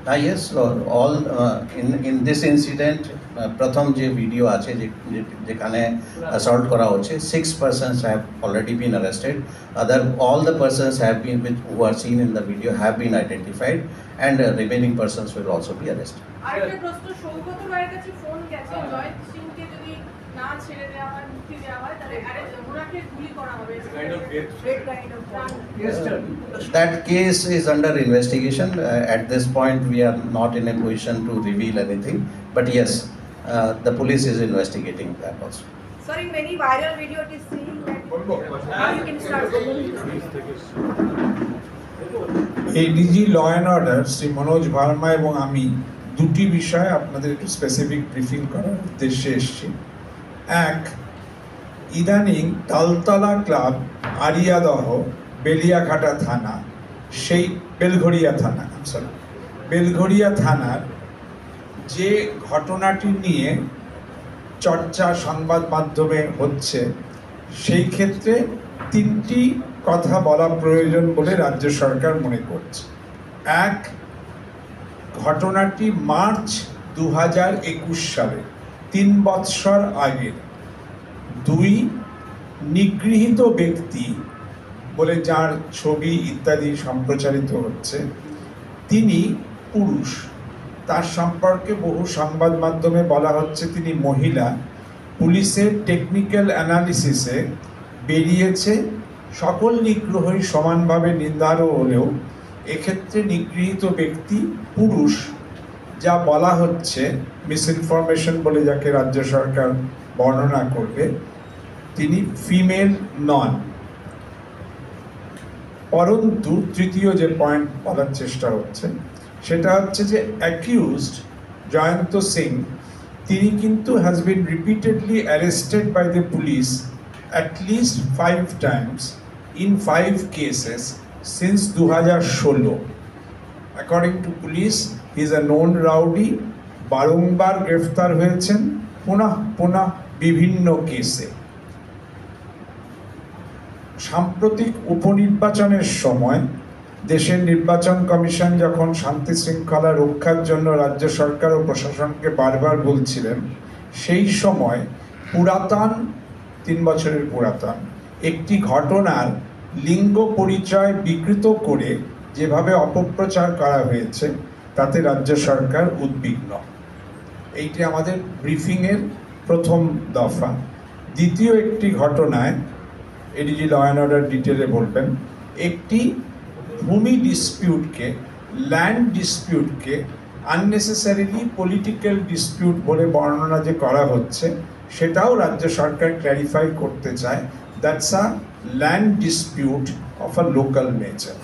Yes, all in this incident, pratham je video ache jekhane assault kora hoche, 6 persons have already been arrested. All the persons have been who are seen in the video have been identified, and remaining persons will also be arrested. আরেকটা প্রশ্ন, সৌগত রায়ের কাছে phone গেছে জয়ন্ত সিংকে যদি না ছেড়ে দেওয়া হয়, মুক্তি দেওয়া হয়, তাহলে ওনাকে গুলি করা হবে। That case is under investigation. At this point, we are not in a position to reveal anything. But yes, the police is investigating that also. Sir, in many viral video it is saying that now you can start. ADG Law and Order Shri Manoj Verma এবং আমি দুটি বিষয়ে আপনাদের একটু specific briefing করার উদ্দেশ্যে এসেছি। এক, ইদানিং তালতলা ক্লাব, আরিয়াদহ, বেলিয়াঘাটা থানা, সেই বেলঘড়িয়া থানার যে ঘটনাটি নিয়ে চর্চা সংবাদ মাধ্যমে হচ্ছে, সেই ক্ষেত্রে তিনটি কথা বলা প্রয়োজন বলে রাজ্য সরকার মনে করছে। এক, ঘটনাটি মার্চ 2021 সালে, 3 বৎসর আগের। দুই, নিগৃহীত ব্যক্তি বলে যার ছবি ইত্যাদি সম্প্রচারিত হচ্ছে, তিনি পুরুষ। তার সম্পর্কে বহু সংবাদ মাধ্যমে বলা হচ্ছে তিনি মহিলা। পুলিশের টেকনিক্যাল অ্যানালিসিসে বেরিয়েছে সকল নিগ্রহই সমানভাবে নিন্দারও হলেও এক্ষেত্রে নিগৃহীত ব্যক্তি পুরুষ। যা বলা হচ্ছে মিসইনফরমেশন বলে যাকে রাজ্য সরকার বর্ণনা করবে, তিনি ফিমেল নন। পরন্তু তৃতীয় যে পয়েন্ট বলার চেষ্টা হচ্ছে সেটা হচ্ছে যে অ্যাকিউজড জয়ন্ত সিং, তিনি কিন্তু has been repeatedly arrested by the police at least 5 times in 5 cases since 2016. According to police, he is a known rowdy, বারংবার গ্রেফতার হয়েছেন পুনঃ বিভিন্ন কেসে। সাম্প্রতিক উপনির্বাচনের সময় দেশের নির্বাচন কমিশন যখন শান্তি শৃঙ্খলা রক্ষার জন্য রাজ্য সরকার ও প্রশাসনকে বারবার বলছিলেন, সেই সময় পুরাতন 3 বছরের পুরাতন একটি ঘটনার লিঙ্গ পরিচয় বিকৃত করে যেভাবে অপপ্রচার করা হয়েছে, তাতে রাজ্য সরকার উদ্বিগ্ন। এইটি আমাদের ব্রিফিংয়ের প্রথম দফা। দ্বিতীয় একটি ঘটনায় এডিজি ল অ্যান্ড অর্ডার ডিটেলে বলবেন, একটি ভূমি ডিসপিউটকে, ল্যান্ড ডিসপিউটকে আননেসেসারিলি পলিটিক্যাল ডিসপিউট বলে বর্ণনা যে করা হচ্ছে, সেটাও রাজ্য সরকার ক্ল্যারিফাই করতে চায়। That's a land dispute of a local nature.